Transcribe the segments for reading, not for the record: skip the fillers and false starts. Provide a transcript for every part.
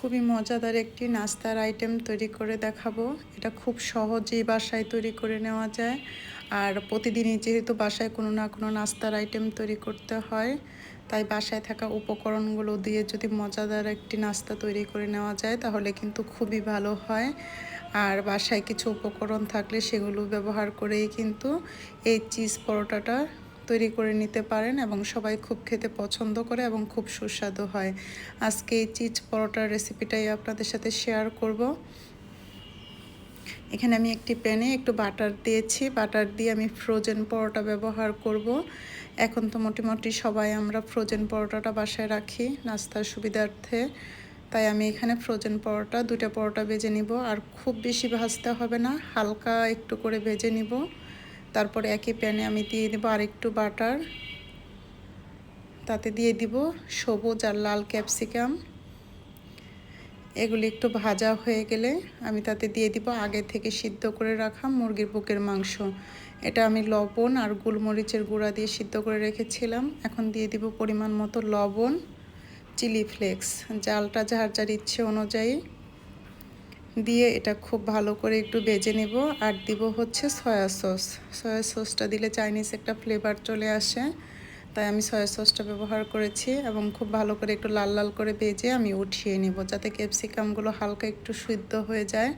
খুবই মজাদার একটি নাস্তার আইটেম তৈরি করে দেখাবো। এটা খুব সহজেই বাসায় তৈরি করে নেওয়া যায়। আর প্রতিদিনই যেহেতু বাসায় কোনো না কোনো নাস্তার আইটেম তৈরি করতে হয়, তাই বাসায় থাকা উপকরণগুলো দিয়ে যদি মজাদার একটি নাস্তা তৈরি করে নেওয়া যায় তাহলে কিন্তু খুবই ভালো হয়। আর বাসায় কিছু উপকরণ থাকলে সেগুলো ব্যবহার করেই কিন্তু এই চিজ পরোটাটা তৈরি করে নিতে পারেন এবং সবাই খুব খেতে পছন্দ করে এবং খুব সুস্বাদু হয়। আজকে এই চিজ পরোটার রেসিপিটাই আপনাদের সাথে শেয়ার করব। এখানে আমি একটি প্যানে একটু বাটার দিয়েছি। বাটার দিয়ে আমি ফ্রোজেন পরোটা ব্যবহার করব। এখন তো মোটামুটি সবাই আমরা ফ্রোজেন পরোটাটা বাসায় রাখি নাস্তার সুবিধার্থে। তাই আমি এখানে ফ্রোজেন পরোটা 2টা পরোটা ভেজে নিব। আর খুব বেশি ভাজতে হবে না, হালকা একটু করে ভেজে নিব। তারপরে একই প্যানে আমি দিয়ে দেব আরেকটু বাটার, তাতে দিয়ে দিব সবুজ আর লাল ক্যাপসিকাম। এগুলি একটু ভাজা হয়ে গেলে আমি তাতে দিয়ে দিব আগে থেকে সিদ্ধ করে রাখা মুরগির বুকের মাংস। এটা আমি লবণ আর গোলমরিচের গুঁড়া দিয়ে সিদ্ধ করে রেখেছিলাম। এখন দিয়ে দিব পরিমাণ মতো লবণ, চিলি ফ্লেক্স, জালটা যার যার ইচ্ছে অনুযায়ী দিয়ে এটা খুব ভালো করে একটু ভেজে নেব। আর দিব হচ্ছে সয়া সস। সয়া সসটা দিলে চাইনিজ একটা ফ্লেভার চলে আসে, তাই আমি সয়া সসটা ব্যবহার করেছি এবং খুব ভালো করে একটু লাল লাল করে ভেজে আমি উঠিয়ে নিব, যাতে ক্যাপসিকামগুলো হালকা একটু সিদ্ধ হয়ে যায়।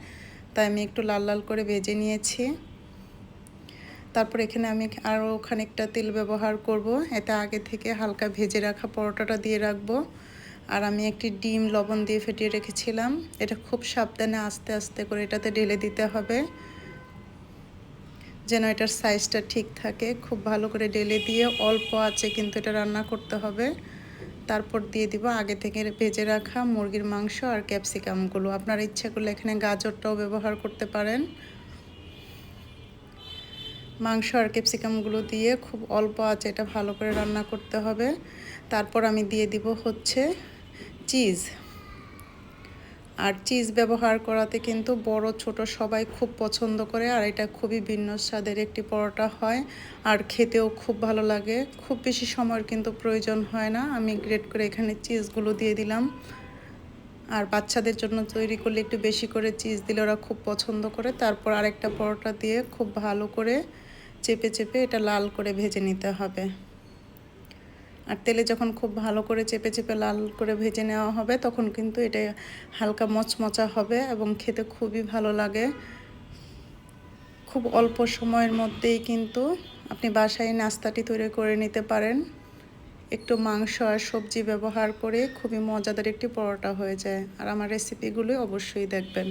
তাই আমি একটু লাল লাল করে ভেজে নিয়েছি। তারপর এখানে আমি আরও খানিকটা তেল ব্যবহার করব। এতে আগে থেকে হালকা ভেজে রাখা পরোটাটা দিয়ে রাখবো। আর আমি একটি ডিম লবণ দিয়ে ফেটিয়ে রেখেছিলাম। এটা খুব সাবধানে আস্তে আস্তে করে এটাতে ঢেলে দিতে হবে, যেন এটার সাইজটা ঠিক থাকে। খুব ভালো করে ঢেলে দিয়ে অল্প আঁচে কিন্তু এটা রান্না করতে হবে। তারপর দিয়ে দিব আগে থেকে ভেজে রাখা মুরগির মাংস আর ক্যাপসিকামগুলো। আপনার ইচ্ছা করলে এখানে গাজরটাও ব্যবহার করতে পারেন। মাংস আর ক্যাপসিকামগুলো দিয়ে খুব অল্প আঁচে এটা ভালো করে রান্না করতে হবে। তারপর আমি দিয়ে দিব হচ্ছে চিজ। আর চিজ ব্যবহার করাতে কিন্তু বড় ছোট সবাই খুব পছন্দ করে। আর এটা খুবই ভিন্ন স্বাদের একটি পরোটা হয় আর খেতেও খুব ভালো লাগে। খুব বেশি সময়ের কিন্তু প্রয়োজন হয় না। আমি গ্রেট করে এখানে চিজগুলো দিয়ে দিলাম। আর বাচ্চাদের জন্য তৈরি করলে একটু বেশি করে চিজ দিলে ওরা খুব পছন্দ করে। তারপর আরেকটা পরোটা দিয়ে খুব ভালো করে চেপে চেপে এটা লাল করে ভেজে নিতে হবে। আর তেলে যখন খুব ভালো করে চেপে চেপে লাল করে ভেজে নেওয়া হবে তখন কিন্তু এটা হালকা মচমচা হবে এবং খেতে খুবই ভালো লাগে। খুব অল্প সময়ের মধ্যেই কিন্তু আপনি বাসায় নাস্তাটি তৈরি করে নিতে পারেন। একটু মাংস আর সবজি ব্যবহার করে খুবই মজাদার একটি পরোটা হয়ে যায়। আর আমার রেসিপিগুলো অবশ্যই দেখবেন।